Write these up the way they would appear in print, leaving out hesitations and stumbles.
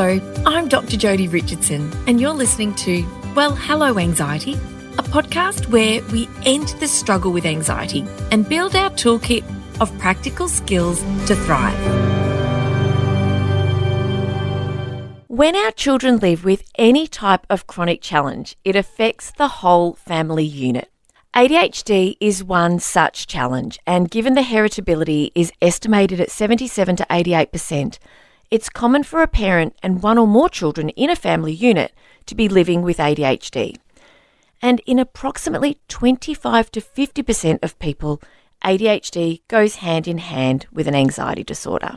Hello, I'm Dr. Jodie Richardson, and you're listening to Well, Hello Anxiety, a podcast where we end the struggle with anxiety and build our toolkit of practical skills to thrive. When our children live with any type of chronic challenge, it affects the whole family unit. ADHD is one such challenge, and given the heritability is estimated at 77 to 88%, it's common for a parent and one or more children in a family unit to be living with ADHD. And in approximately 25 to 50% of people, ADHD goes hand in hand with an anxiety disorder.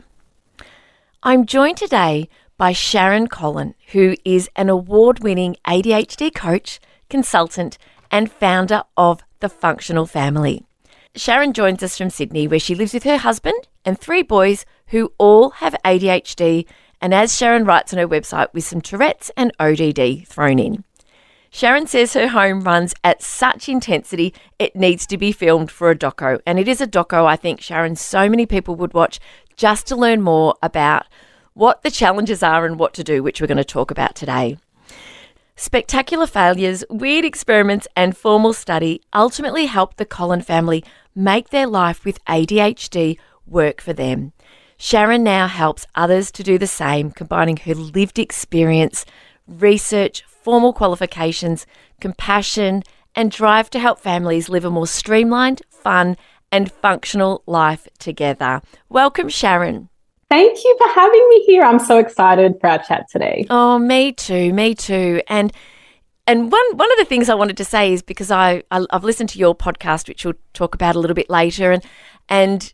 I'm joined today by Sharon Collon, who is an award-winning ADHD coach, consultant, and founder of The Functional Family. Sharon joins us from Sydney, where she lives with her husband and 3 boys who all have ADHD, and as Sharon writes on her website, with some Tourette's and ODD thrown in. Sharon says her home runs at such intensity it needs to be filmed for a doco, and it is a doco I think, Sharon, so many people would watch just to learn more about what the challenges are and what to do, which we're going to talk about today. Spectacular failures, weird experiments and formal study ultimately helped the Collon family make their life with ADHD work for them. Sharon now helps others to do the same, combining her lived experience, research, formal qualifications, compassion and drive to help families live a more streamlined, fun and functional life together. Welcome, Sharon. Thank you for having me here. I'm so excited for our chat today. Oh, me too. And one of the things I wanted to say is because I've listened to your podcast, which we'll talk about a little bit later, and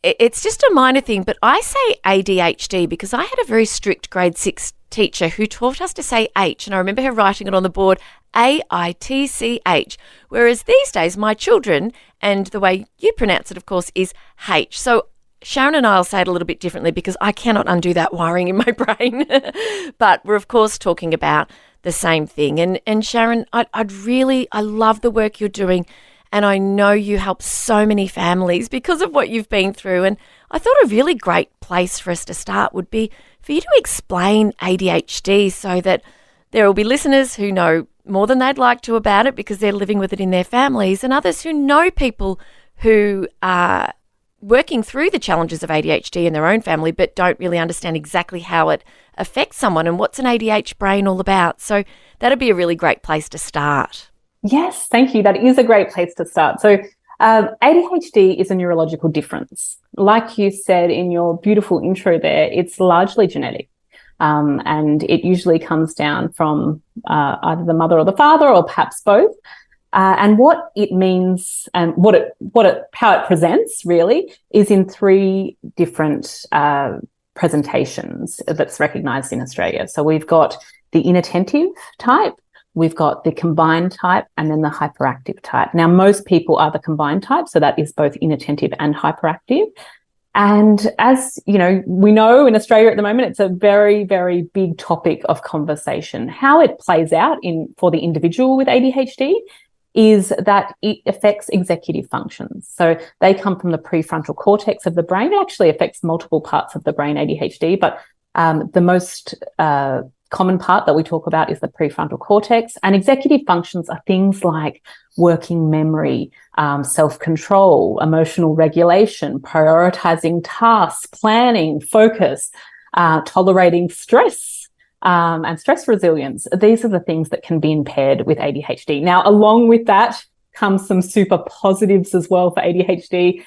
it's just a minor thing, but I say ADHD because I had a very strict grade 6 teacher who taught us to say H, and I remember her writing it on the board, AITCH, whereas these days my children, and the way you pronounce it, of course, is H. So Sharon and I will say it a little bit differently because I cannot undo that wiring in my brain. But we're, of course, talking about the same thing. And Sharon, I love the work you're doing. And I know you help so many families because of what you've been through. And I thought a really great place for us to start would be for you to explain ADHD so that there will be listeners who know more than they'd like to about it because they're living with it in their families, and others who know people who are working through the challenges of ADHD in their own family but don't really understand exactly how it affects someone and what's an ADHD brain all about. So that'd be a really great place to start. Yes, thank you. That is a great place to start. So ADHD is a neurological difference. Like you said in your beautiful intro there, it's largely genetic. And it usually comes down from either the mother or the father or perhaps both. And what it means and how it presents really is in 3 different presentations that's recognised in Australia. So we've got the inattentive type, we've got the combined type, and then the hyperactive type. Now, most people are the combined type, so that is both inattentive and hyperactive. And as you know, we know in Australia at the moment, it's a very, very big topic of conversation. How it plays out for the individual with ADHD is that it affects executive functions. So they come from the prefrontal cortex of the brain. It actually affects multiple parts of the brain, ADHD, but the most common part that we talk about is the prefrontal cortex. And executive functions are things like working memory, self-control, emotional regulation, prioritizing tasks, planning, focus, tolerating stress, and stress resilience. These are the things that can be impaired with ADHD. Now, along with that comes some super positives as well for ADHD.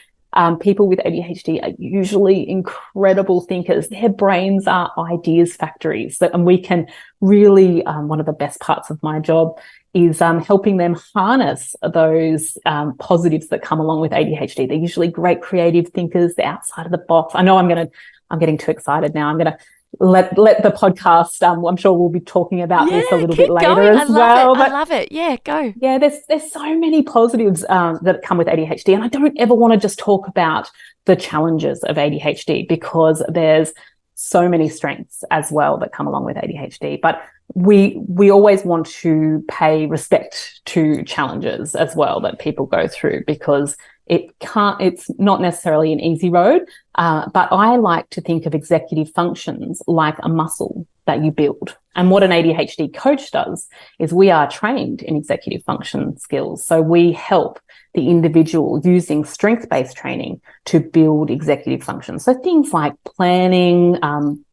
People with ADHD are usually incredible thinkers. Their brains are ideas factories. And we can really, one of the best parts of my job is helping them harness those positives that come along with ADHD. They're usually great creative thinkers. They're outside of the box. I know I'm getting too excited now. I'm going to let the podcast, I'm sure we'll be talking about this a little bit later as well. I love it. Yeah, go. Yeah, there's so many positives that come with ADHD, and I don't ever want to just talk about the challenges of ADHD because there's so many strengths as well that come along with ADHD. But we always want to pay respect to challenges as well that people go through, because It's not necessarily an easy road, but I like to think of executive functions like a muscle that you build. And what an ADHD coach does is we are trained in executive function skills. So we help the individual using strength-based training to build executive functions. So things like planning,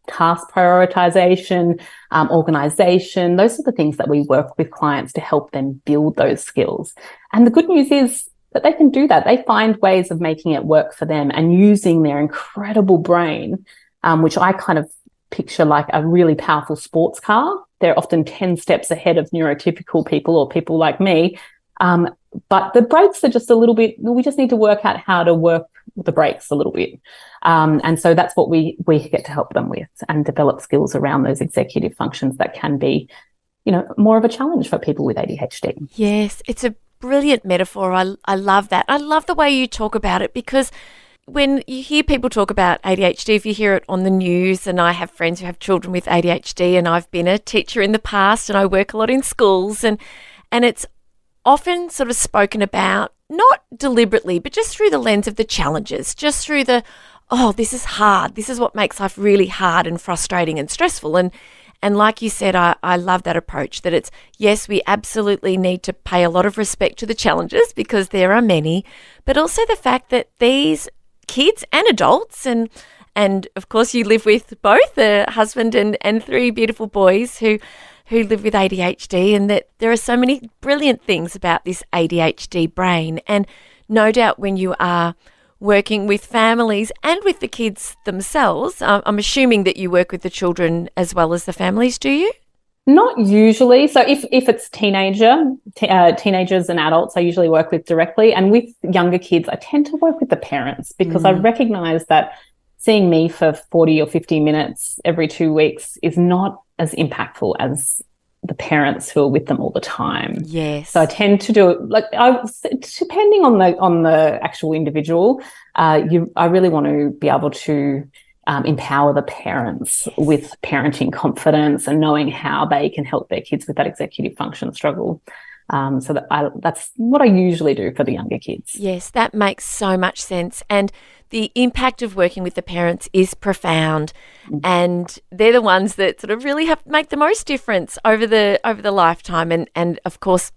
task prioritization, organization, those are the things that we work with clients to help them build those skills. And the good news is that they can do that. They find ways of making it work for them and using their incredible brain, which I kind of picture like a really powerful sports car. They're often 10 steps ahead of neurotypical people or people like me. But the brakes are just a little bit, we just need to work out how to work the brakes a little bit. And so that's what we get to help them with and develop skills around those executive functions that can be, more of a challenge for people with ADHD. Yes, it's a brilliant metaphor. I love that. I love the way you talk about it, because when you hear people talk about ADHD, if you hear it on the news, and I have friends who have children with ADHD, and I've been a teacher in the past and I work a lot in schools, and it's often sort of spoken about, not deliberately, but just through the lens of the challenges, just through the, oh, this is hard. This is what makes life really hard and frustrating and stressful. And like you said, I love that approach, that it's, yes, we absolutely need to pay a lot of respect to the challenges because there are many, but also the fact that these kids and adults, and of course you live with both a husband and three beautiful boys who live with ADHD, and that there are so many brilliant things about this ADHD brain. And no doubt when you are working with families and with the kids themselves, I'm assuming that you work with the children as well as the families, do you? Not usually. So if it's teenagers and adults, I usually work with directly. And with younger kids, I tend to work with the parents because I recognize that seeing me for 40 or 50 minutes every 2 weeks is not as impactful as the parents who are with them all the time. Yes. So I tend to do it depending on the actual individual. I really want to be able to empower the parents with parenting confidence and knowing how they can help their kids with that executive function struggle. So that's what I usually do for the younger kids. Yes, that makes so much sense. And the impact of working with the parents is profound, and they're the ones that sort of really have to make the most difference over the lifetime. And of course,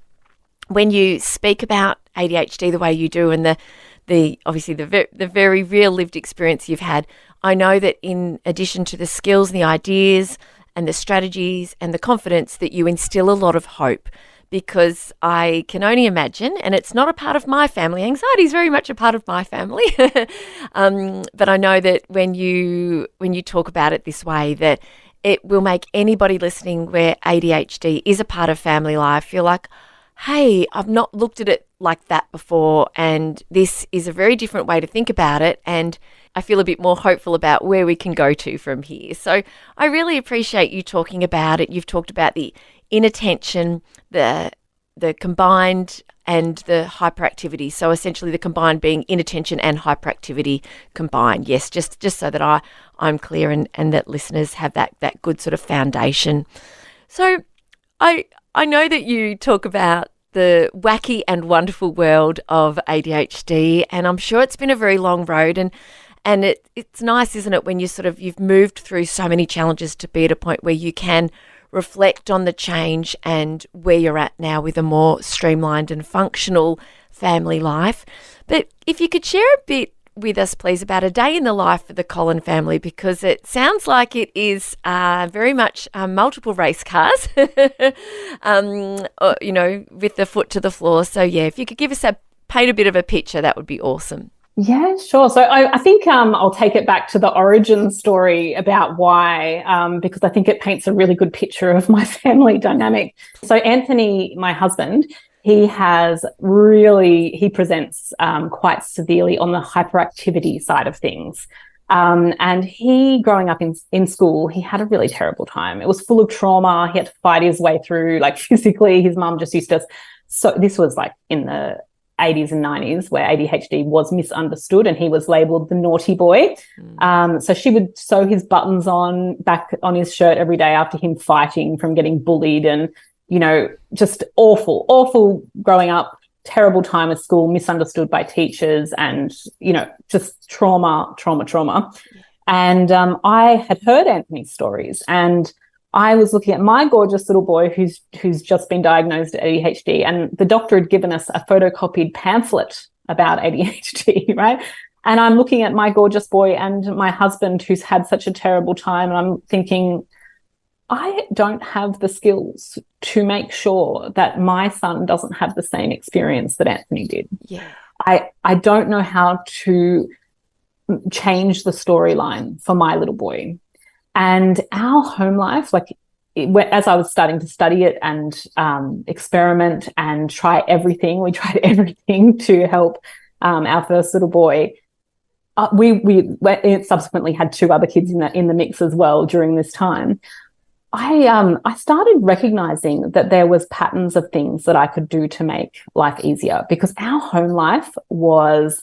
when you speak about ADHD the way you do, and the obviously the very real lived experience you've had, I know that in addition to the skills and the ideas and the strategies and the confidence, that you instill a lot of hope. Because I can only imagine, and it's not a part of my family, anxiety is very much a part of my family, but I know that when you talk about it this way, that it will make anybody listening where ADHD is a part of family life feel like, hey, I've not looked at it like that before, and this is a very different way to think about it, and I feel a bit more hopeful about where we can go to from here. So I really appreciate you talking about it. You've talked about the inattention, the combined, and the hyperactivity. So essentially the combined being inattention and hyperactivity combined. Yes, just so that I'm clear and that listeners have that good sort of foundation. So I know that you talk about the wacky and wonderful world of ADHD, and I'm sure it's been a very long road, and it's nice, isn't it, when you've moved through so many challenges to be at a point where you can reflect on the change and where you're at now with a more streamlined and functional family life. But if you could share a bit with us, please, about a day in the life of the Collon family, because it sounds like it is very much multiple race cars, with the foot to the floor. So, yeah, if you could paint a bit of a picture, that would be awesome. Yeah, sure. So I think I'll take it back to the origin story about why, because I think it paints a really good picture of my family dynamic. So Anthony, my husband, he presents quite severely on the hyperactivity side of things. And he, growing up in school, he had a really terrible time. It was full of trauma. He had to fight his way through, like physically. His mum just used to, so this was like in the 80s and 90s where ADHD was misunderstood and he was labelled the naughty boy. So she would sew his buttons back on his shirt every day after him fighting from getting bullied and, just awful growing up. terrible time at school, misunderstood by teachers, and, just trauma. And I had heard Anthony's stories, and I was looking at my gorgeous little boy who's just been diagnosed with ADHD, and the doctor had given us a photocopied pamphlet about ADHD, right? And I'm looking at my gorgeous boy and my husband who's had such a terrible time, and I'm thinking, I don't have the skills to make sure that my son doesn't have the same experience that Anthony did. Yeah. I don't know how to change the storyline for my little boy. And our home life, as I was starting to study it and experiment and try everything, we tried everything to help our first little boy. We subsequently had 2 other kids in the mix as well during this time. I started recognizing that there was patterns of things that I could do to make life easier, because our home life was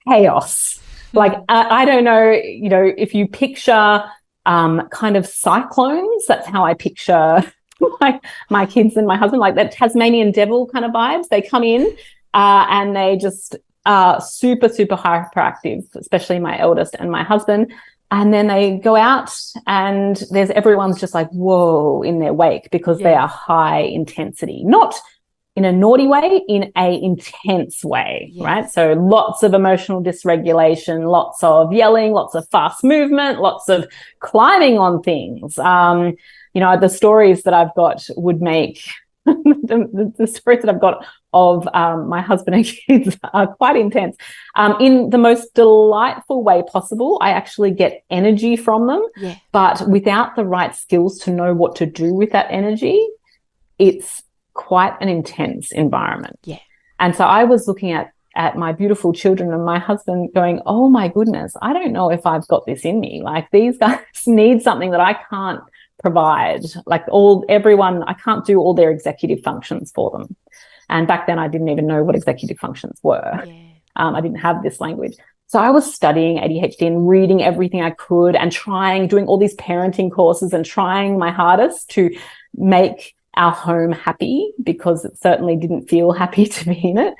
chaos. I don't know, if you picture kind of cyclones, that's how I picture my kids and my husband, like that Tasmanian devil kind of vibes. They come in and they just are super, super hyperactive, especially my eldest and my husband. And then they go out and everyone's just like, whoa, in their wake, because they are high intensity, not in a naughty way, in a intense way, right? So lots of emotional dysregulation, lots of yelling, lots of fast movement, lots of climbing on things. The stories that I've got would make the stories that I've got of my husband and kids are quite intense. In the most delightful way possible, I actually get energy from them, but without the right skills to know what to do with that energy, it's quite an intense environment. Yeah. And so I was looking at my beautiful children and my husband going, oh my goodness, I don't know if I've got this in me. Like, these guys need something that I can't provide. I can't do all their executive functions for them. And back then I didn't even know what executive functions were. Yeah. I didn't have this language. So I was studying ADHD and reading everything I could and doing all these parenting courses and trying my hardest to make our home happy, because it certainly didn't feel happy to be in it.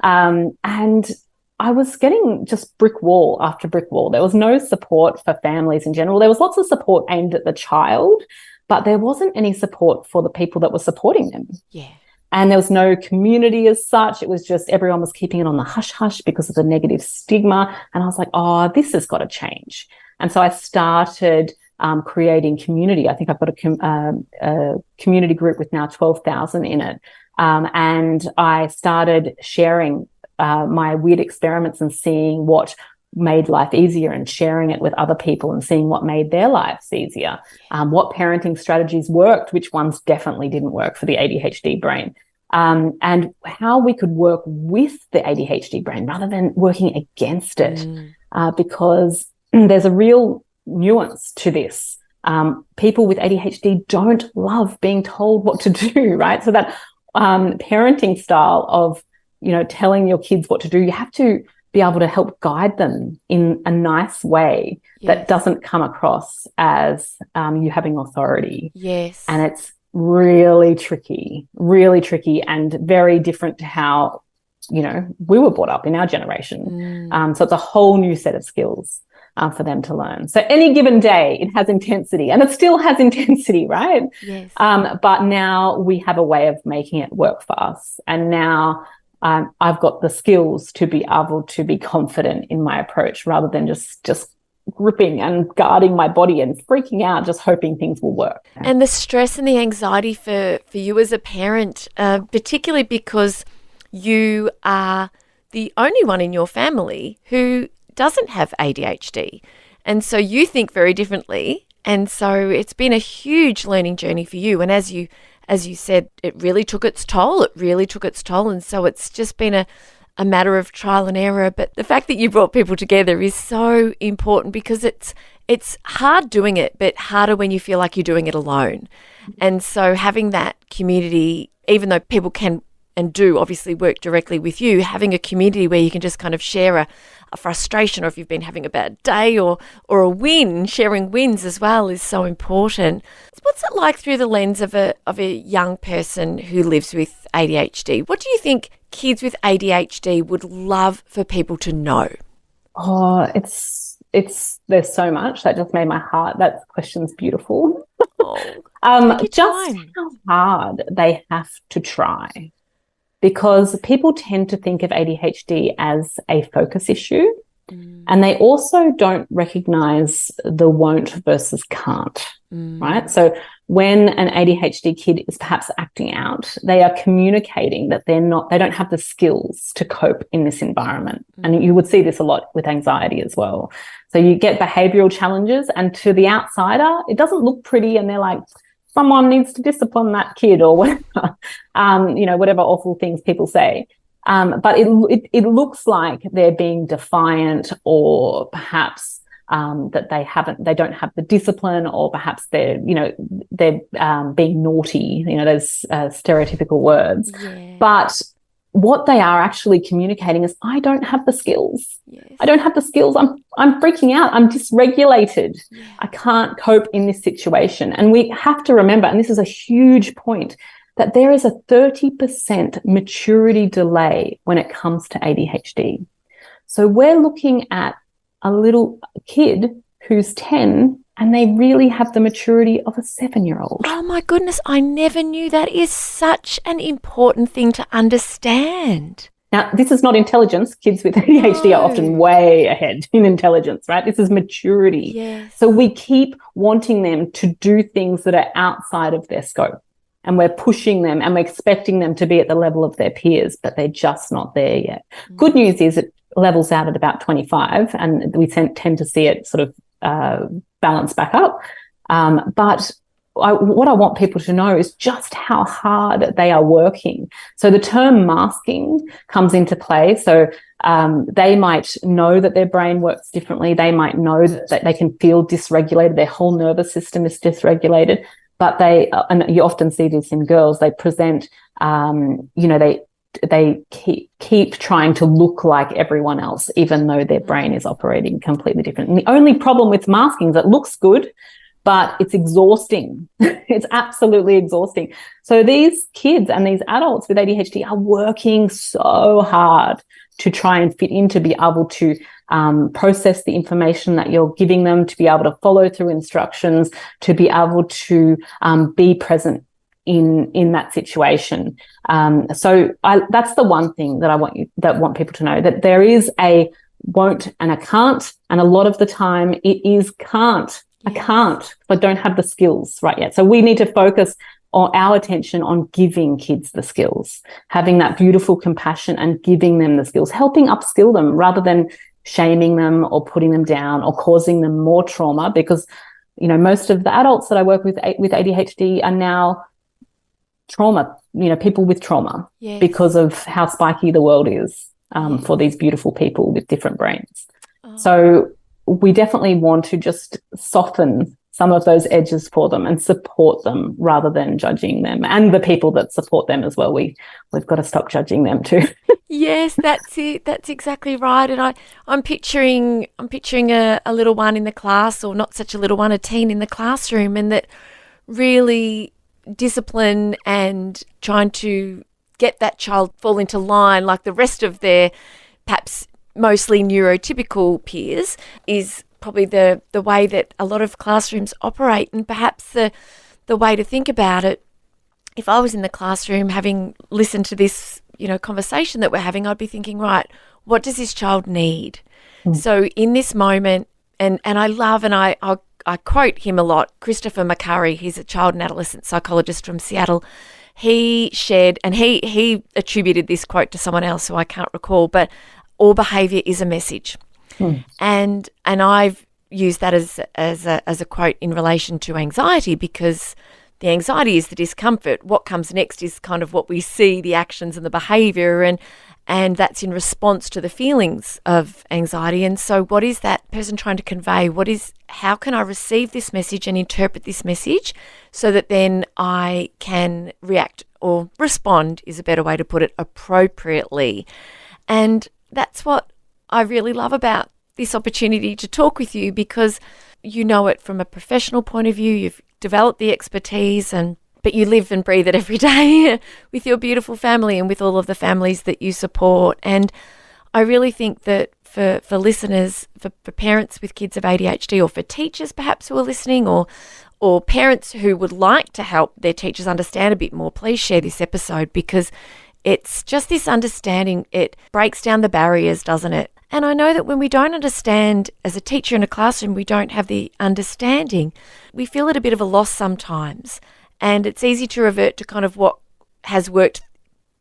And I was getting just brick wall after brick wall. There was no support for families in general. There was lots of support aimed at the child, but there wasn't any support for the people that were supporting them. Yeah. And there was no community as such. It was just everyone was keeping it on the hush-hush because of the negative stigma. And I was like, oh, this has got to change. And so I started creating community. I think I've got a community group with now 12,000 in it. And I started sharing my weird experiments and seeing what made life easier, and sharing it with other people and seeing what made their lives easier, what parenting strategies worked, which ones definitely didn't work for the ADHD brain, and how we could work with the ADHD brain rather than working against it, because there's a real nuance to this. People with ADHD don't love being told what to do, right? So that parenting style of, telling your kids what to do, you have to be able to help guide them in a nice way that doesn't come across as you having authority. Yes. And it's really tricky and very different to how, we were brought up in our generation. So it's a whole new set of skills for them to learn. So any given day, it has intensity, and it still has intensity, right? Yes. But now we have a way of making it work for us. And now I've got the skills to be able to be confident in my approach, rather than just gripping and guarding my body and freaking out, just hoping things will work. And the stress and the anxiety for you as a parent, particularly because you are the only one in your family who doesn't have ADHD. And so you think very differently. And so it's been a huge learning journey for you. And as you said, it really took its toll. And so it's just been a matter of trial and error. But the fact that you brought people together is so important, because it's hard doing it, but harder when you feel like you're doing it alone. And so having that community, even though people can and do obviously work directly with you, having a community where you can just kind of share a frustration, or if you've been having a bad day or a win, sharing wins as well is so important. What's it like through the lens of a young person who lives with ADHD. What do you think kids with ADHD would love for people to know? Oh, there's so much. That just made my heart. That question's beautiful. Take your Just time. how hard they have to try. Because people tend to think of ADHD as a focus issue. And they also don't recognize the won't versus can't, right? So when an ADHD kid is perhaps acting out, they are communicating that they don't have the skills to cope in this environment. And you would see this a lot with anxiety as well. So you get behavioral challenges, and to the outsider, it doesn't look pretty, and they're like, someone needs to discipline that kid or whatever, whatever awful things people say. But it looks like they're being defiant, or perhaps that they don't have the discipline, or perhaps they're being naughty. Those stereotypical words. Yeah. But what they are actually communicating is, I don't have the skills. Yes. I don't have the skills. I'm freaking out. I'm dysregulated. Yeah. I can't cope in this situation. And we have to remember, and this is a huge point, that there is a 30% maturity delay when it comes to ADHD. So we're looking at a little kid who's 10 and they really have the maturity of a 7-year-old. Oh my goodness, I never knew that. Is such an important thing to understand. Now, this is not intelligence. Kids with ADHD are often way ahead in intelligence, right? This is maturity. Yes. So we keep wanting them to do things that are outside of their scope. And we're pushing them and we're expecting them to be at the level of their peers, but they're just not there yet. Good news is it levels out at about 25, and we tend to see it sort of balance back up. But what I want people to know is just how hard they are working. So the term masking comes into play. So they might know that their brain works differently. They might know that they can feel dysregulated. Their whole nervous system is dysregulated. But and you often see this in girls, they present, they keep trying to look like everyone else, even though their brain is operating completely different. And the only problem with masking is it looks good, but it's exhausting. It's absolutely exhausting. So these kids and these adults with ADHD are working so hard to try and fit in, to be able to process the information that you're giving them, to be able to follow through instructions, to be able to be present in that situation. So that's the one thing that I want people to know, that there is a won't and a can't, and a lot of the time it is can't. Yes. I can't. I don't have the skills right yet. So we need to focus our attention on giving kids the skills, having that beautiful compassion and giving them the skills, helping upskill them rather than shaming them or putting them down or causing them more trauma, because most of the adults that I work with ADHD are now people with trauma. Yes. Because of how spiky the world is for these beautiful people with different brains. Oh. So we definitely want to just soften some of those edges for them and support them rather than judging them, and the people that support them as well. We've got to stop judging them too. Yes, that's it. That's exactly right. And I'm picturing a little one in the class, or not such a little one, a teen in the classroom, and that really discipline and trying to get that child fall into line like the rest of their perhaps mostly neurotypical peers is probably the way that a lot of classrooms operate. And perhaps the way to think about it, if I was in the classroom having listened to this conversation that we're having, I'd be thinking, right, what does this child need? So in this moment, and I love, and I quote him a lot, Christopher McCurry, he's a child and adolescent psychologist from Seattle. He shared, and he attributed this quote to someone else who I can't recall, but all behaviour is a message. And I've used that as a quote in relation to anxiety, because the anxiety is the discomfort. What comes next is kind of what we see, the actions and the behaviour, and that's in response to the feelings of anxiety. And so what is that person trying to convey? How can I receive this message and interpret this message so that then I can react, or respond is a better way to put it, appropriately? And that's what I really love about this opportunity to talk with you, because you know it from a professional point of view. You've developed the expertise, and but you live and breathe it every day with your beautiful family and with all of the families that you support. And I really think that for listeners, for parents with kids of ADHD, or for teachers perhaps who are listening, or parents who would like to help their teachers understand a bit more, please share this episode, because it's just this understanding. It breaks down the barriers, doesn't it? And I know that when we don't understand, as a teacher in a classroom, we don't have the understanding, we feel at a bit of a loss sometimes. And it's easy to revert to kind of what has worked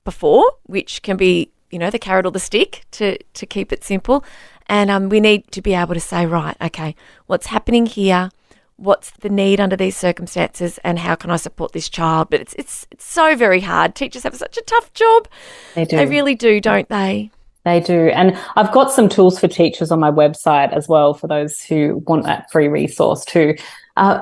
before, which can be, the carrot or the stick, to keep it simple. And we need to be able to say, right, okay, what's happening here? What's the need under these circumstances, and how can I support this child? But it's so very hard. Teachers have such a tough job. They do. They really do, don't they? They do. And I've got some tools for teachers on my website as well, for those who want that free resource too.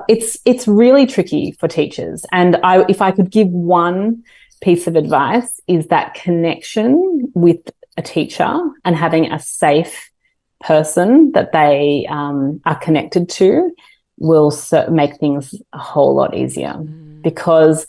It's really tricky for teachers. And if I could give one piece of advice, is that connection with a teacher and having a safe person that they are connected to will make things a whole lot easier. Because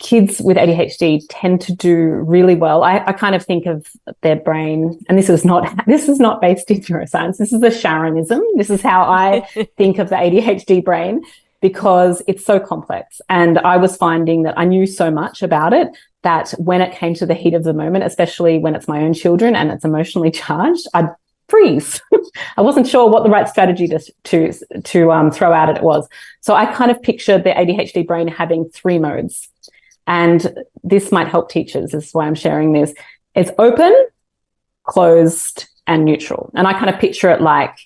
kids with ADHD tend to do really well. I kind of think of their brain, and this is not based in neuroscience. This is a Sharonism. This is how I think of the ADHD brain, because it's so complex. And I was finding that I knew so much about it that when it came to the heat of the moment, especially when it's my own children and it's emotionally charged, I'd freeze. I wasn't sure what the right strategy to throw out it was. So I kind of pictured the ADHD brain having 3 modes. And this might help teachers. This is why I'm sharing this. It's open, closed, and neutral. And I kind of picture it like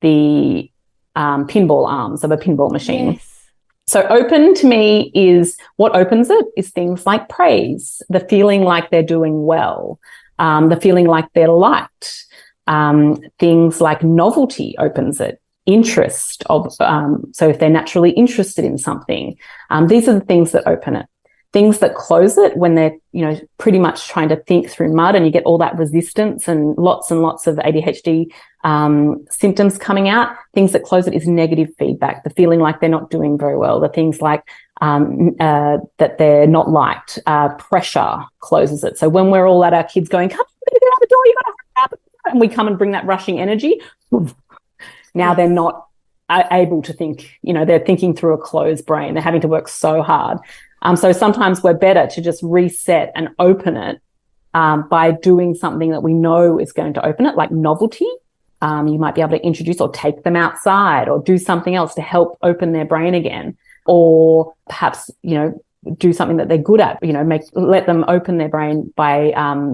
the pinball arms of a pinball machine. Yes. So open to me is, what opens it is things like praise, the feeling like they're doing well, the feeling like they're liked. Things like novelty opens it, interest of, so if they're naturally interested in something, these are the things that open it. Things that close it, when they're, pretty much trying to think through mud and you get all that resistance and lots of ADHD symptoms coming out. Things that close it is negative feedback, the feeling like they're not doing very well, the things like that they're not liked. Pressure closes it. So when we're all at our kids going, come on, get out the door, you got to hurry up, and we come and bring that rushing energy, now they're not able to think, they're thinking through a closed brain. They're having to work so hard. So sometimes we're better to just reset and open it by doing something that we know is going to open it, like novelty. You might be able to introduce or take them outside or do something else to help open their brain again. Or perhaps, do something that they're good at, let them open their brain by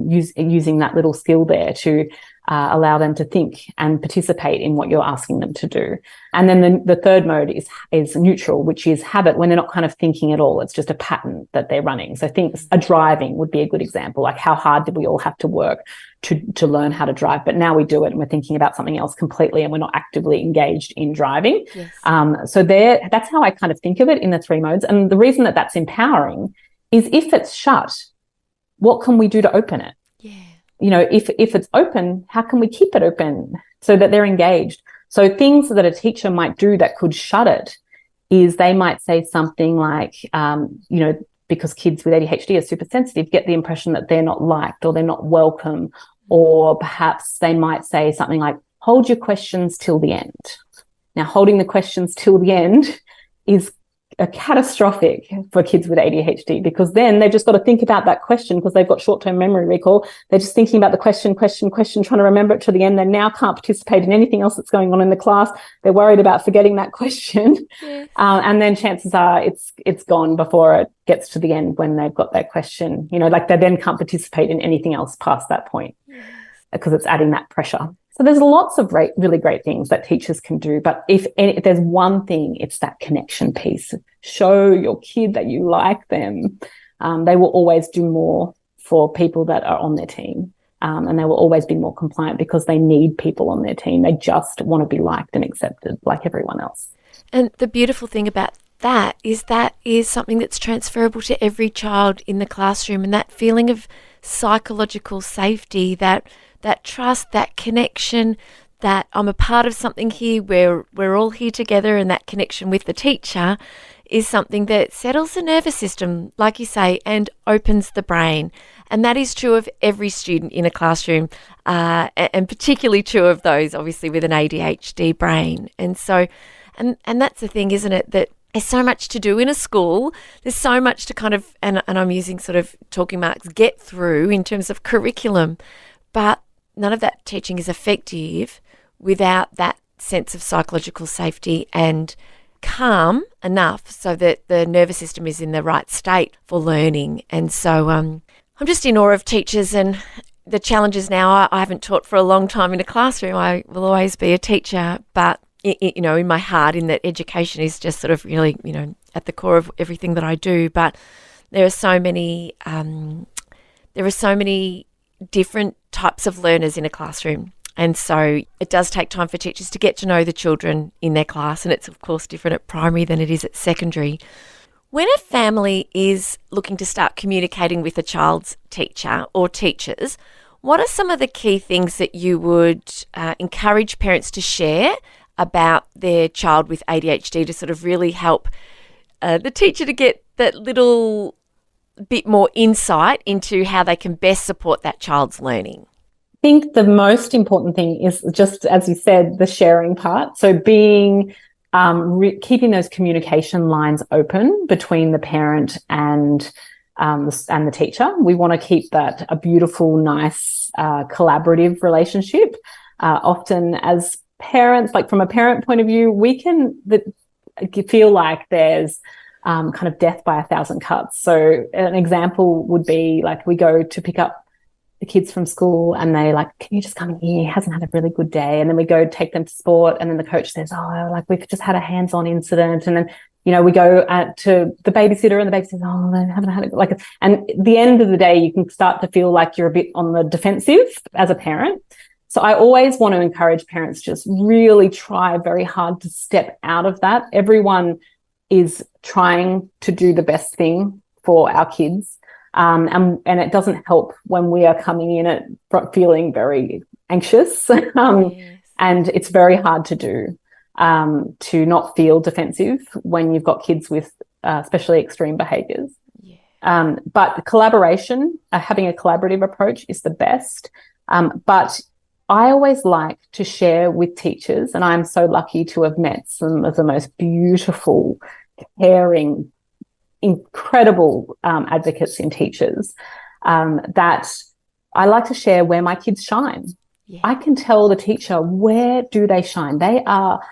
using that little skill there to allow them to think and participate in what you're asking them to do. And then the third mode is neutral, which is habit, when they're not kind of thinking at all. It's just a pattern that they're running. So driving would be a good example. Like, how hard did we all have to work to learn how to drive? But now we do it and we're thinking about something else completely and we're not actively engaged in driving. Yes. So that's how I kind of think of it in the 3 modes. And the reason that that's empowering is, if it's shut, what can we do to open it? Yeah. If it's open, how can we keep it open so that they're engaged? So things that a teacher might do that could shut it is, they might say something like, because kids with ADHD are super sensitive, get the impression that they're not liked or they're not welcome. Or perhaps they might say something like, hold your questions till the end. Now, holding the questions till the end is catastrophic for kids with ADHD, because then they've just got to think about that question, because they've got short-term memory recall. They're just thinking about the question, trying to remember it to the end. They now can't participate in anything else that's going on in the class. They're worried about forgetting that question. Yes. And then chances are it's gone before it gets to the end, when they've got that question, like they then can't participate in anything else past that point, because it's adding that pressure. So there's lots of really great things that teachers can do. But if there's one thing, it's that connection piece. Show your kid that you like them. They will always do more for people that are on their team. And they will always be more compliant, because they need people on their team. They just want to be liked and accepted like everyone else. And the beautiful thing about that is something that's transferable to every child in the classroom, and that feeling of psychological safety, that trust, that connection, that I'm a part of something here, we're all here together, and that connection with the teacher is something that settles the nervous system, like you say, and opens the brain. And that is true of every student in a classroom, and particularly true of those, obviously, with an ADHD brain. And so, and that's the thing, isn't it, that there's so much to do in a school. There's so much to kind of, and I'm using sort of talking marks, get through in terms of curriculum. But none of that teaching is effective without that sense of psychological safety and calm enough so that the nervous system is in the right state for learning. And so I'm just in awe of teachers and the challenges now. I haven't taught for a long time in a classroom. I will always be a teacher, but in my heart, in that education is just sort of really, at the core of everything that I do. But there are so many different types of learners in a classroom. And so it does take time for teachers to get to know the children in their class. And it's, of course, different at primary than it is at secondary. When a family is looking to start communicating with a child's teacher or teachers, what are some of the key things that you would encourage parents to share about their child with ADHD to sort of really help the teacher to get that little bit more insight into how they can best support that child's learning? I think the most important thing is just, as you said, the sharing part. So being keeping those communication lines open between the parent and the teacher. We want to keep that a beautiful, nice, collaborative relationship. Often as parents, like from a parent point of view, we can feel like there's kind of death by 1,000 cuts. So an example would be like we go to pick up the kids from school and they like, can you just come in here? He hasn't had a really good day. And then we go take them to sport. And then the coach says, oh, like we've just had a hands-on incident. And then, we go to the babysitter and the babysitter says, oh, they haven't had it. And at the end of the day, you can start to feel like you're a bit on the defensive as a parent. So I always want to encourage parents just really try very hard to step out of that. Everyone is trying to do the best thing for our kids. And it doesn't help when we are coming in at feeling very anxious. Yes. And it's very hard to do, to not feel defensive when you've got kids with especially extreme behaviours. Yeah. But collaboration, having a collaborative approach is the best. But I always like to share with teachers, and I'm so lucky to have met some of the most beautiful, caring, incredible advocates in teachers, that I like to share where my kids shine. Yeah. I can tell the teacher, where do they shine? They are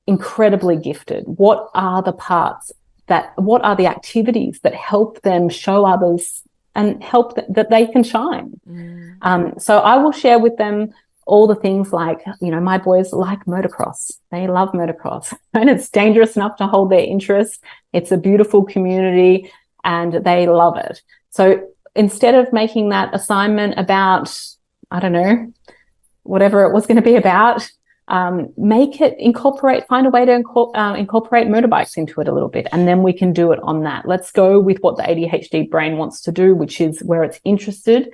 incredibly gifted. What are the activities that help them show others and help that they can shine? So I will share with them all the things like, my boys like motocross. They love motocross and it's dangerous enough to hold their interest. It's a beautiful community and they love it. So instead of making that assignment about, I don't know, whatever it was going to be about, find a way to incorporate motorbikes into it a little bit. And then we can do it on that. Let's go with what the ADHD brain wants to do, which is where it's interested.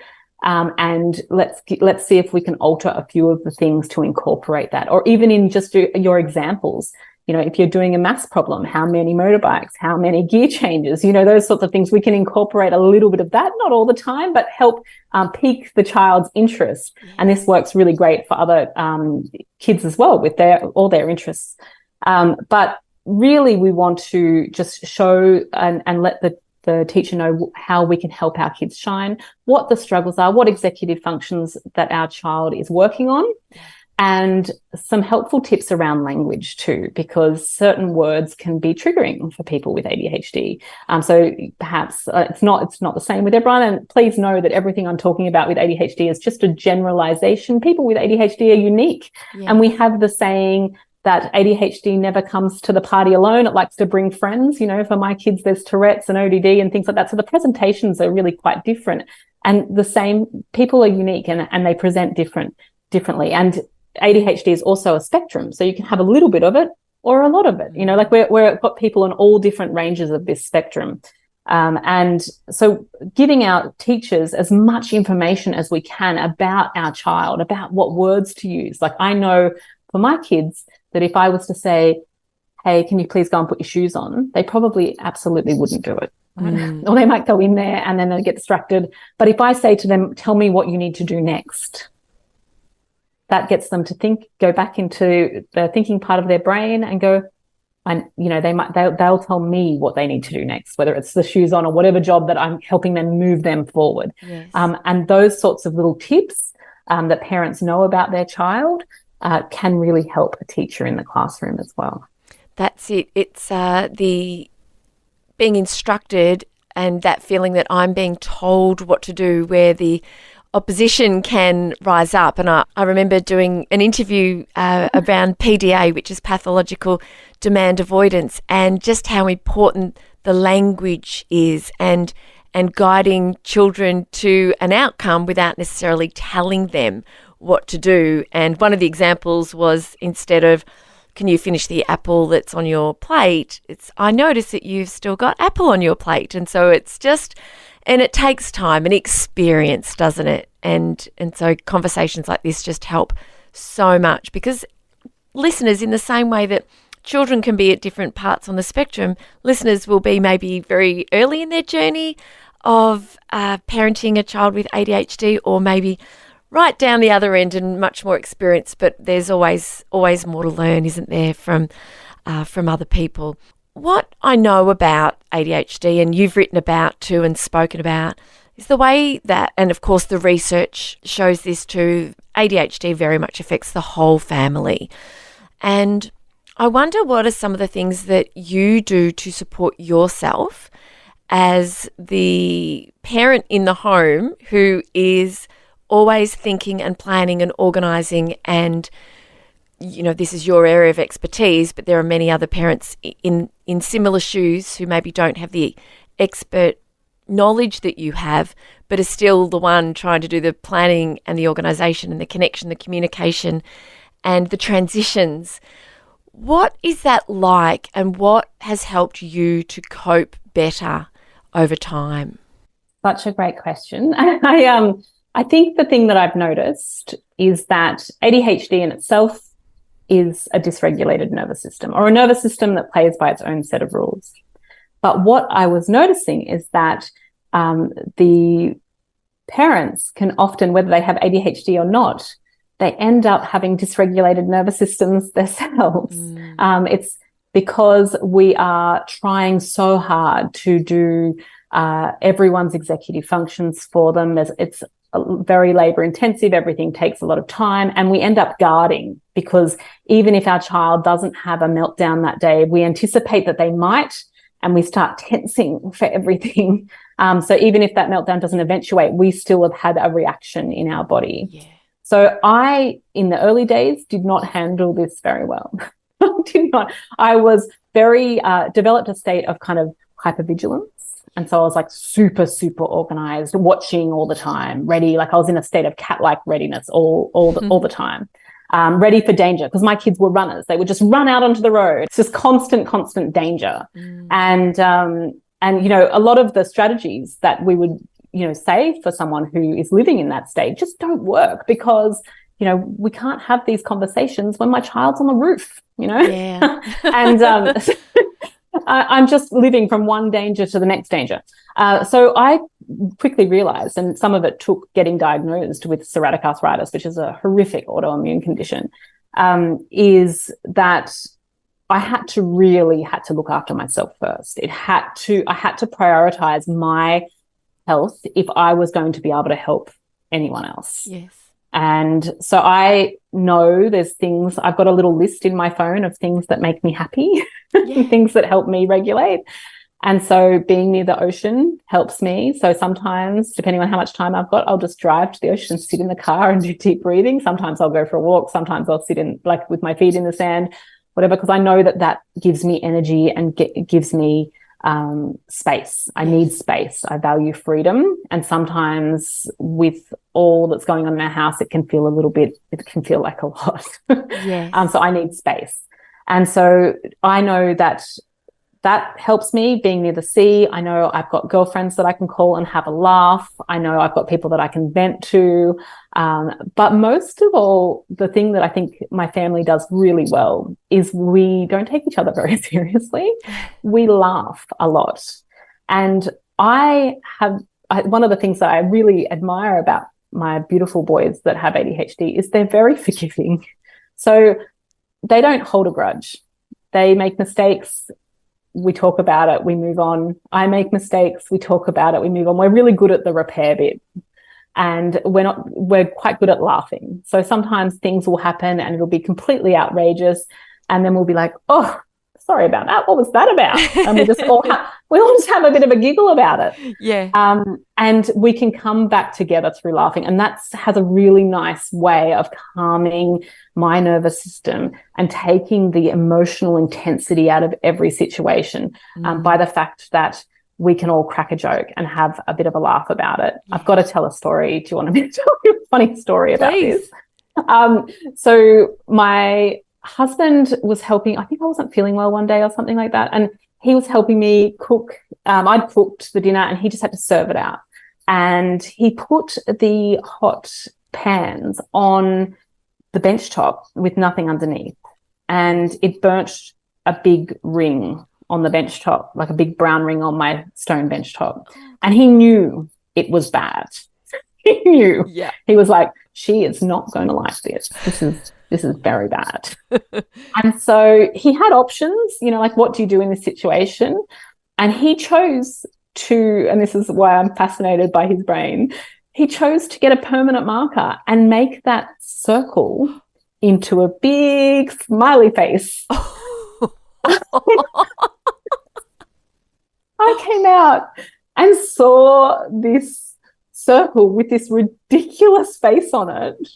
And let's see if we can alter a few of the things to incorporate that, or even in just your examples. If you're doing a maths problem, how many motorbikes, how many gear changes, those sorts of things, we can incorporate a little bit of that, not all the time, but help pique the child's interest. Yes. And this works really great for other kids as well with all their interests. But really we want to just show and let the teacher know how we can help our kids shine, what the struggles are, what executive functions that our child is working on, and some helpful tips around language too, because certain words can be triggering for people with ADHD. So perhaps it's not the same with everyone. And please know that everything I'm talking about with ADHD is just a generalization. People with ADHD are unique. Yeah. And we have the saying that ADHD never comes to the party alone. It likes to bring friends. For my kids, there's Tourette's and ODD and things like that. So the presentations are really quite different. And the same, people are unique and they present differently. And ADHD is also a spectrum. So you can have a little bit of it or a lot of it. We've got people on all different ranges of this spectrum. And so giving our teachers as much information as we can about our child, about what words to use. Like I know for my kids, that if I was to say, hey, can you please go and put your shoes on? They probably absolutely wouldn't do it. Right? Or they might go in there and then they get distracted. But if I say to them, tell me what you need to do next, that gets them to go back into the thinking part of their brain and go, and they'll tell me what they need to do next, whether it's the shoes on or whatever job that I'm helping them move them forward. Yes. And those sorts of little tips that parents know about their child can really help a teacher in the classroom as well. That's it. It's the being instructed and that feeling that I'm being told what to do, where the opposition can rise up. And I remember doing an interview around PDA, which is pathological demand avoidance, and just how important the language is and guiding children to an outcome without necessarily telling them what to do. And one of the examples was, instead of, can you finish the apple that's on your plate, it's, I notice that you've still got apple on your plate. And so it's just, and it takes time and experience, doesn't it? And so conversations like this just help so much, because listeners, in the same way that children can be at different parts on the spectrum, listeners will be maybe very early in their journey of parenting a child with ADHD, or maybe right down the other end and much more experience, but there's always more to learn, isn't there, from other people. What I know about ADHD, and you've written about too and spoken about, is the way that, and of course the research shows this too, ADHD very much affects the whole family. And I wonder, what are some of the things that you do to support yourself as the parent in the home who is always thinking and planning and organising, and this is your area of expertise, but there are many other parents in similar shoes who maybe don't have the expert knowledge that you have, but are still the one trying to do the planning and the organisation and the connection, the communication and the transitions. What is that like, and what has helped you to cope better over time? Such a great question. I think the thing that I've noticed is that ADHD in itself is a dysregulated nervous system, or a nervous system that plays by its own set of rules. But what I was noticing is that the parents can often, whether they have ADHD or not, they end up having dysregulated nervous systems themselves. It's because we are trying so hard to do everyone's executive functions for them. It's very labor intensive. Everything takes a lot of time, and we end up guarding, because even if our child doesn't have a meltdown that day, we anticipate that they might, and we start tensing for everything. So even if that meltdown doesn't eventuate, we still have had a reaction in our body. Yeah. So I, in the early days, did not handle this very well. I was very, developed a state of kind of hypervigilance. And so I was like super, super organized, watching all the time, ready. Like I was in a state of cat-like readiness all the time, ready for danger, because my kids were runners. They would just run out onto the road. It's just constant danger. And a lot of the strategies that we would, say for someone who is living in that state just don't work, because, we can't have these conversations when my child's on the roof, Yeah. and I'm just living from one danger to the next danger. So I quickly realized, and some of it took getting diagnosed with psoriatic arthritis, which is a horrific autoimmune condition, is that I had to look after myself first. I had to prioritize my health if I was going to be able to help anyone else. Yes. And so I know there's things, I've got a little list in my phone of things that make me happy, things that help me regulate. And so being near the ocean helps me. So sometimes, depending on how much time I've got, I'll just drive to the ocean, sit in the car and do deep breathing. Sometimes I'll go for a walk. Sometimes I'll sit in, like, with my feet in the sand, whatever, because I know that gives me energy and gives me space. I need space. I value freedom. And sometimes with all that's going on in our house, it can feel like a lot. Yes. So I need space. And so I know that that helps me being near the sea. I know I've got girlfriends that I can call and have a laugh. I know I've got people that I can vent to. But most of all, the thing that I think my family does really well is we don't take each other very seriously. We laugh a lot. And one of the things that I really admire about my beautiful boys that have ADHD is they're very forgiving. So they don't hold a grudge. They make mistakes. We talk about it, we move on. I make mistakes, we talk about it, we move on. We're really good at the repair bit. And we're quite good at laughing. So sometimes things will happen and it'll be completely outrageous. And then we'll be like, oh, sorry about that. What was that about? And we all just have a bit of a giggle about it. Yeah. And we can come back together through laughing. And that has a really nice way of calming my nervous system and taking the emotional intensity out of every situation by the fact that we can all crack a joke and have a bit of a laugh about it. Yeah. I've got to tell a story. Do you want me to tell you a funny story about this? So my husband was helping, I think I wasn't feeling well one day or something like that, and he was helping me cook. I'd cooked the dinner and he just had to serve it out. And he put the hot pans on the bench top with nothing underneath, and it burnt a big ring on the bench top, like a big brown ring on my stone bench top. And he knew it was bad. He knew. Yeah. He was like, she is not going to like this. This is very bad. And so he had options, like, what do you do in this situation? And he chose to, and this is why I'm fascinated by his brain, he chose to get a permanent marker and make that circle into a big smiley face. I came out and saw this circle with this ridiculous face on it.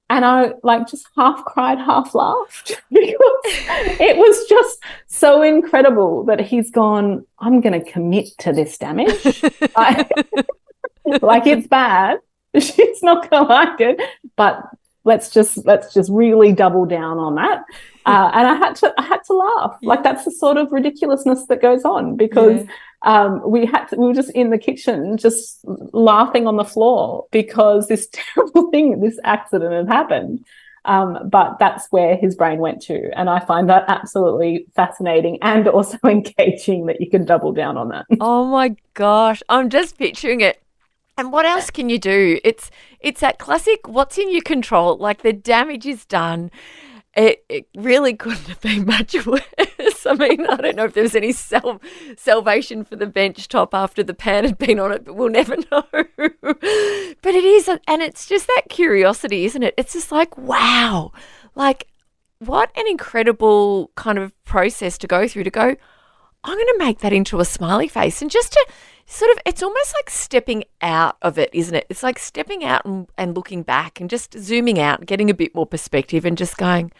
And I just half cried, half laughed because it was just so incredible that he's gone, I'm going to commit to this damage. It's bad. She's not going to like it, but let's just really double down on that. And I had to laugh. Yeah. That's the sort of ridiculousness that goes on because we were just in the kitchen just laughing on the floor because this terrible thing, this accident had happened. But that's where his brain went to. And I find that absolutely fascinating and also engaging that you can double down on that. Oh my gosh, I'm just picturing it. And what else can you do? It's that classic, what's in your control? The damage is done. It really couldn't have been much worse. I mean, I don't know if there was any salvation for the bench top after the pan had been on it, but we'll never know. But it is, and it's just that curiosity, isn't it? It's just wow, what an incredible kind of process to go through to go, I'm going to make that into a smiley face, and just to sort of, it's almost like stepping out of it, isn't it? It's like stepping out and looking back and just zooming out, getting a bit more perspective and just going,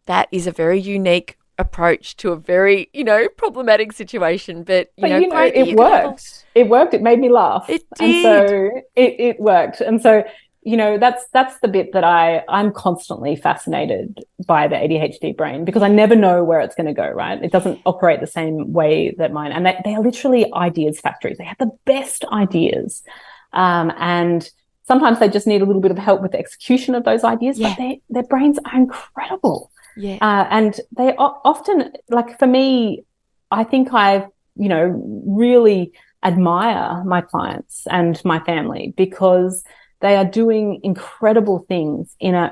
that is a very unique approach to a very, problematic situation. But it worked. It worked. It made me laugh. It did. And so it worked. And so, that's the bit that I'm constantly fascinated by the ADHD brain because I never know where it's going to go, right? It doesn't operate the same way that mine. And they are literally ideas factories. They have the best ideas. And sometimes they just need a little bit of help with the execution of those ideas, but their brains are incredible. Yeah. And they often, for me, I think I really admire my clients and my family because they are doing incredible things in a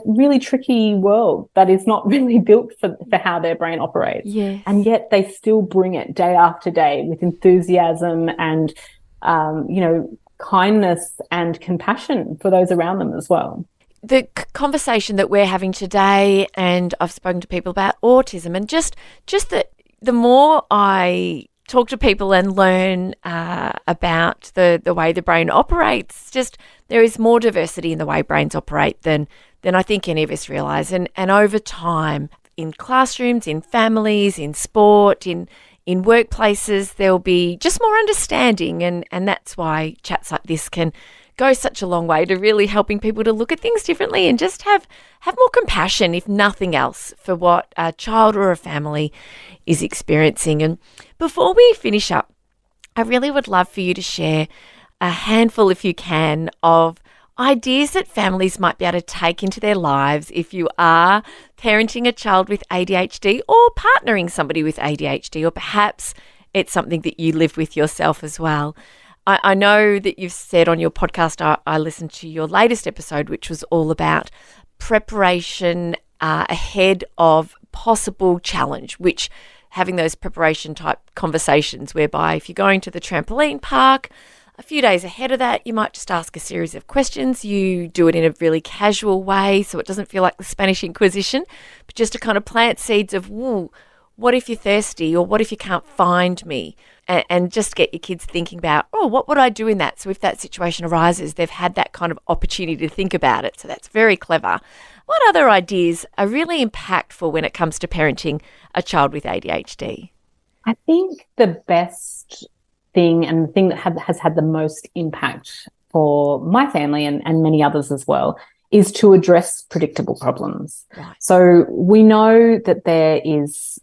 really tricky world that is not really built for how their brain operates. Yes. And yet they still bring it day after day with enthusiasm and, kindness and compassion for those around them as well. The conversation that we're having today, and I've spoken to people about autism, and just that the more I talk to people and learn about the way the brain operates, just there is more diversity in the way brains operate than I think any of us realise. And over time, in classrooms, in families, in sport, in workplaces, there'll be just more understanding, and that's why chats like this can go such a long way to really helping people to look at things differently and just have more compassion, if nothing else, for what a child or a family is experiencing. And before we finish up, I really would love for you to share a handful, if you can, of ideas that families might be able to take into their lives if you are parenting a child with ADHD or partnering somebody with ADHD, or perhaps it's something that you live with yourself as well. I know that you've said on your podcast, I listened to your latest episode, which was all about preparation ahead of possible challenge, which having those preparation type conversations whereby if you're going to the trampoline park, a few days ahead of that, you might just ask a series of questions. You do it in a really casual way so it doesn't feel like the Spanish Inquisition, but just to kind of plant seeds of, what if you're thirsty, or what if you can't find me? And just get your kids thinking about, what would I do in that? So if that situation arises, they've had that kind of opportunity to think about it. So that's very clever. What other ideas are really impactful when it comes to parenting a child with ADHD? I think the best thing, and the thing that has had the most impact for my family and many others as well, is to address predictable problems. Right. So we know that there is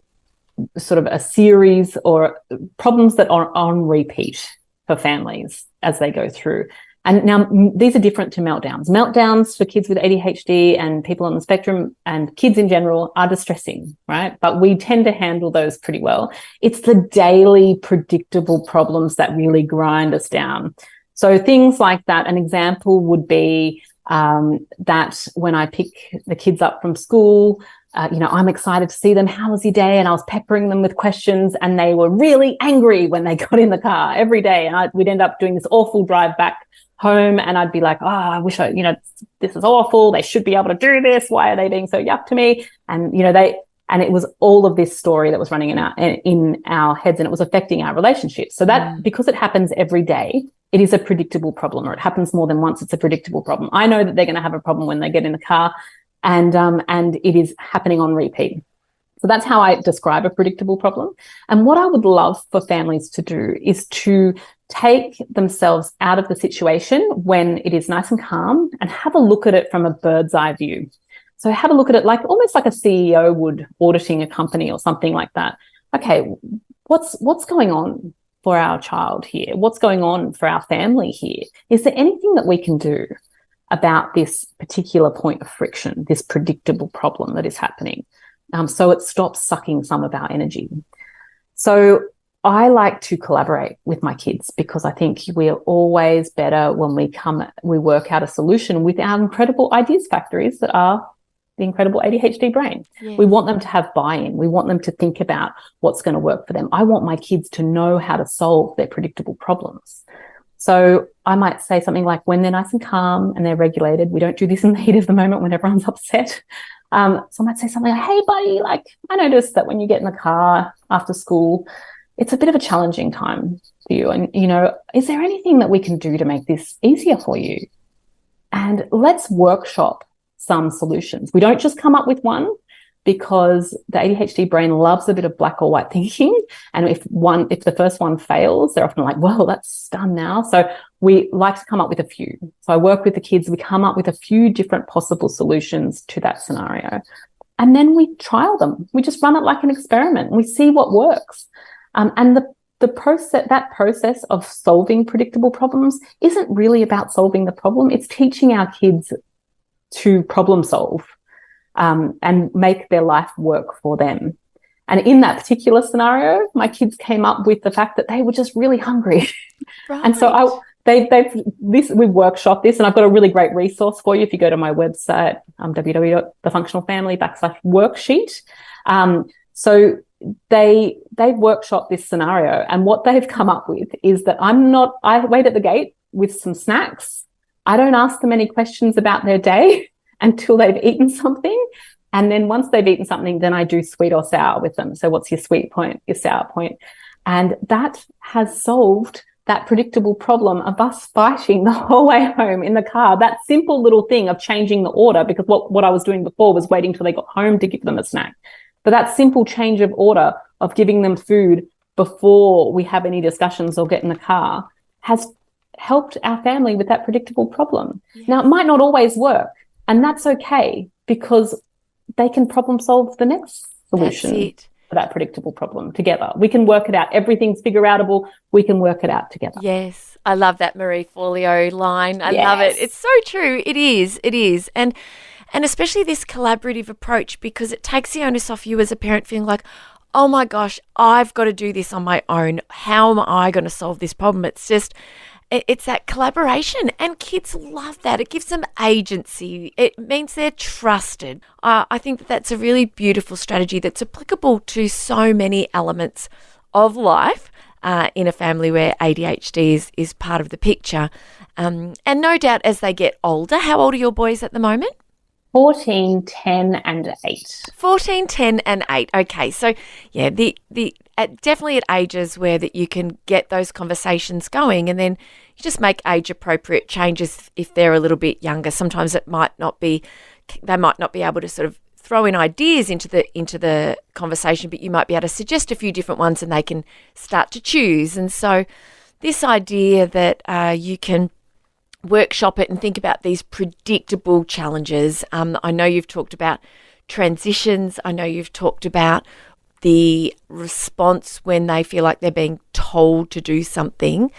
sort of a series or problems that are on repeat for families as they go through. And now these are different to meltdowns. Meltdowns for kids with ADHD and people on the spectrum and kids in general are distressing, right? But we tend to handle those pretty well. It's the daily predictable problems that really grind us down. So things like that, an example would be that when I pick the kids up from school, I'm excited to see them. How was your day? And I was peppering them with questions, and they were really angry when they got in the car every day. And we'd end up doing this awful drive back home, and I'd be like, I wish this is awful. They should be able to do this. Why are they being so yuck to me? And, and it was all of this story that was running in our heads, and it was affecting our relationships. So that, because it happens every day, it is a predictable problem, or it happens more than once. It's a predictable problem. I know that they're going to have a problem when they get in the car, and it is happening on repeat. So that's how I describe a predictable problem. And what I would love for families to do is to take themselves out of the situation when it is nice and calm and have a look at it from a bird's eye view. So have a look at it almost like a CEO would auditing a company or something like that. Okay, what's going on for our child here? What's going on for our family here? Is there anything that we can do about this particular point of friction, this predictable problem that is happening, so it stops sucking some of our energy? So I like to collaborate with my kids, because I think we are always better when we work out a solution with our incredible ideas factories that are the incredible ADHD brain. Yeah. We want them to have buy-in. We want them to think about what's going to work for them. I want my kids to know how to solve their predictable problems. So I might say something like, when they're nice and calm and they're regulated, we don't do this in the heat of the moment when everyone's upset. So I might say something like, hey, buddy, I noticed that when you get in the car after school, it's a bit of a challenging time for you. And, is there anything that we can do to make this easier for you? And let's workshop some solutions. We don't just come up with one, because the ADHD brain loves a bit of black or white thinking. And if the first one fails, they're often like, well, that's done now. So we like to come up with a few. So I work with the kids. We come up with a few different possible solutions to that scenario. And then we trial them. We just run it like an experiment. We see what works. And that process of solving predictable problems isn't really about solving the problem. It's teaching our kids to problem solve. And make their life work for them. And in that particular scenario, my kids came up with the fact that they were just really hungry. Right. And so we workshop this, and I've got a really great resource for you if you go to my website, www.thefunctionalfamily/worksheet. So they've workshopped this scenario, and what they've come up with is that I wait at the gate with some snacks. I don't ask them any questions about their day until they've eaten something. And then once they've eaten something, then I do sweet or sour with them. So what's your sweet point, your sour point? And that has solved that predictable problem of us fighting the whole way home in the car. That simple little thing of changing the order, because what I was doing before was waiting till they got home to give them a snack. But that simple change of order of giving them food before we have any discussions or get in the car has helped our family with that predictable problem. Yeah. Now, it might not always work, and that's okay, because they can problem solve the next solution for that predictable problem together. We can work it out. Everything's figure-outable. We can work it out together. Yes. I love that Marie Forleo line. I love it. It's so true. It is. It is. And especially this collaborative approach, because it takes the onus off you as a parent feeling like, oh my gosh, I've got to do this on my own. How am I going to solve this problem? It's that collaboration, and kids love that. It gives them agency. It means they're trusted. I think that's a really beautiful strategy that's applicable to so many elements of life in a family where ADHD is part of the picture. And no doubt as they get older, how old are your boys at the moment? 14, 10 and 8. 14, 10 and 8. Okay, so yeah, definitely at ages where that you can get those conversations going, and then you just make age appropriate changes if they're a little bit younger. Sometimes they might not be able to sort of throw in ideas into the conversation, but you might be able to suggest a few different ones and they can start to choose. And so this idea that you can workshop it and think about these predictable challenges. I know you've talked about transitions. I know you've talked about the response when they feel like they're being told to do something.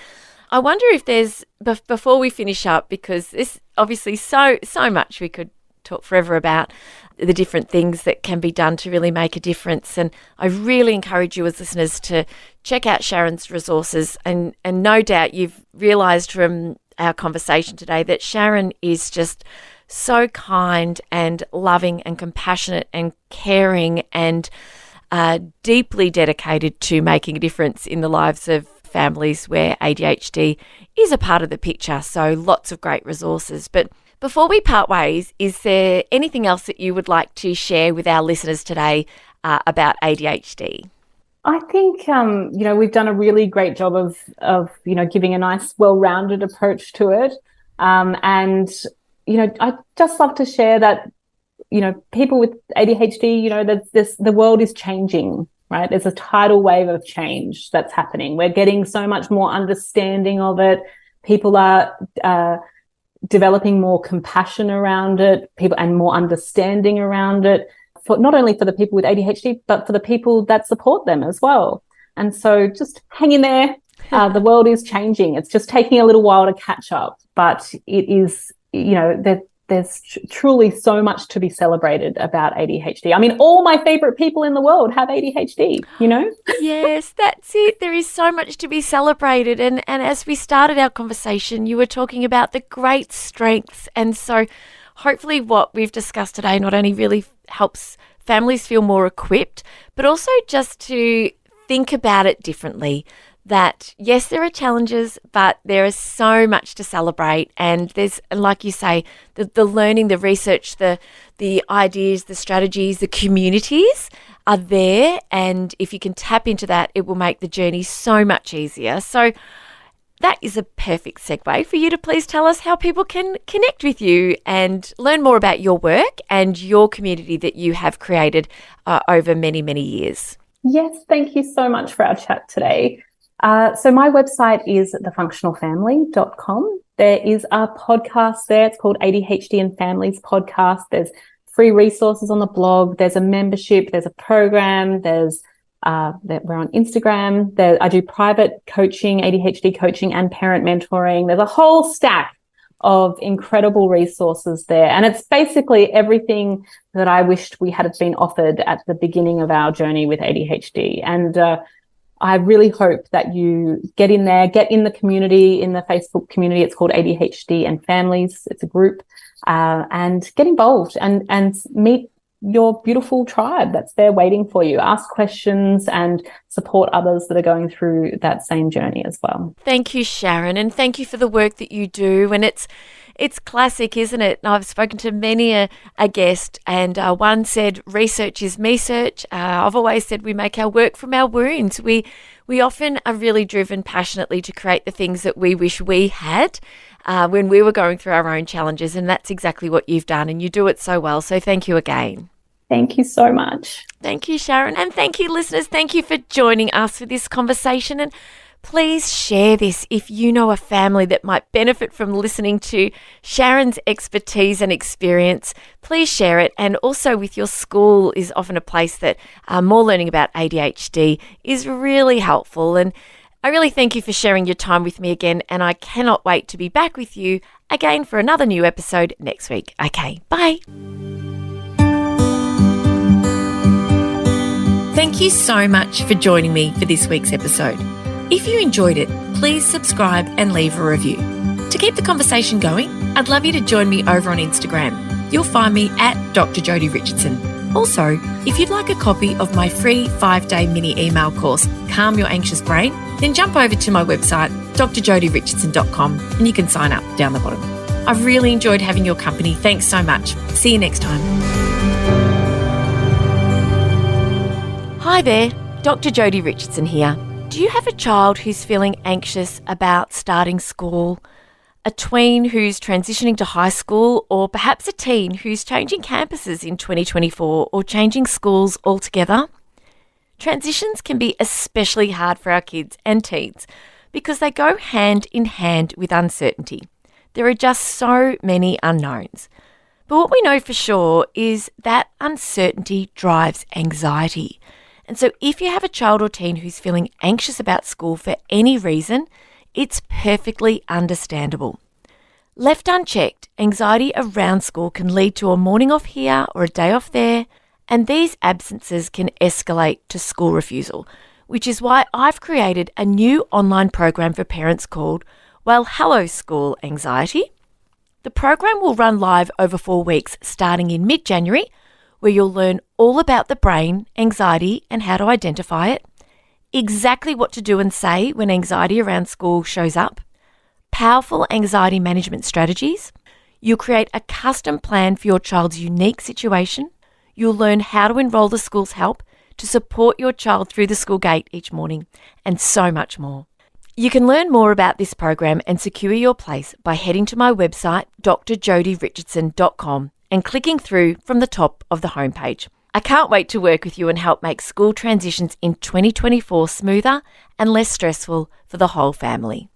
I wonder if there's, before we finish up, because this obviously so much we could talk forever about the different things that can be done to really make a difference. And I really encourage you as listeners to check out Sharon's resources. And no doubt you've realised from our conversation today that Sharon is just so kind and loving and compassionate and caring and deeply dedicated to making a difference in the lives of families where ADHD is a part of the picture. So lots of great resources. But before we part ways, is there anything else that you would like to share with our listeners today about ADHD? I think, we've done a really great job of giving a nice, well-rounded approach to it. And I just love to share that, people with ADHD, the world is changing, right? There's a tidal wave of change that's happening. We're getting so much more understanding of it. People are developing more compassion around it, and more understanding around it. Not only for the people with ADHD, but for the people that support them as well. And so just hang in there. The world is changing. It's just taking a little while to catch up, but it is, there's truly so much to be celebrated about ADHD. I mean, all my favorite people in the world have ADHD, Yes, that's it. There is so much to be celebrated. And as we started our conversation, you were talking about the great strengths. And so hopefully what we've discussed today not only really helps families feel more equipped, but also just to think about it differently. That, yes, there are challenges, but there is so much to celebrate. And there's, like you say, the learning, the research, the ideas, the strategies, the communities are there. And if you can tap into that, it will make the journey so much easier. So that is a perfect segue for you to please tell us how people can connect with you and learn more about your work and your community that you have created over many, many years. Yes, thank you so much for our chat today. So my website is thefunctionalfamily.com. There is a podcast there. It's called ADHD and Families Podcast. There's free resources on the blog. There's a membership. There's a program. We're on Instagram. I do private coaching, ADHD coaching and parent mentoring. There's a whole stack of incredible resources there. And it's basically everything that I wished we had been offered at the beginning of our journey with ADHD. And I really hope that you get in there, get in the community, in the Facebook community. It's called ADHD and Families. It's a group, and get involved and meet your beautiful tribe that's there waiting for you. Ask questions and support others that are going through that same journey as well. Thank you, Sharon, and thank you for the work that you do. And it's classic, isn't it? I've spoken to many a guest, and one said, research is me-search. I've always said we make our work from our wounds. We often are really driven passionately to create the things that we wish we had when we were going through our own challenges, and that's exactly what you've done, and you do it so well. So thank you again. Thank you so much. Thank you, Sharon, and thank you, listeners. Thank you for joining us for this conversation, and Please share this if you know a family that might benefit from listening to Sharon's expertise and experience. Please share it. And also with your school is often a place that more learning about ADHD is really helpful. And I really thank you for sharing your time with me again. And I cannot wait to be back with you again for another new episode next week. Okay, bye. Thank you so much for joining me for this week's episode. If you enjoyed it, please subscribe and leave a review. To keep the conversation going, I'd love you to join me over on Instagram. You'll find me at Dr. Jodie Richardson. Also, if you'd like a copy of my free 5-day mini email course, Calm Your Anxious Brain, then jump over to my website, drjodirichardson.com, and you can sign up down the bottom. I've really enjoyed having your company. Thanks so much. See you next time. Hi there, Dr. Jodie Richardson here. Do you have a child who's feeling anxious about starting school, a tween who's transitioning to high school, or perhaps a teen who's changing campuses in 2024 or changing schools altogether? Transitions can be especially hard for our kids and teens because they go hand in hand with uncertainty. There are just so many unknowns. But what we know for sure is that uncertainty drives anxiety. And so if you have a child or teen who's feeling anxious about school for any reason, it's perfectly understandable. Left unchecked, anxiety around school can lead to a morning off here or a day off there, and these absences can escalate to school refusal, which is why I've created a new online program for parents called Well, Hello School Anxiety. The program will run live over 4 weeks starting in mid-January, where you'll learn all about the brain, anxiety, and how to identify it, exactly what to do and say when anxiety around school shows up, powerful anxiety management strategies. You'll create a custom plan for your child's unique situation. You'll learn how to enrol the school's help to support your child through the school gate each morning, and so much more. You can learn more about this program and secure your place by heading to my website, drjodirichardson.com, and clicking through from the top of the homepage. I can't wait to work with you and help make school transitions in 2024 smoother and less stressful for the whole family.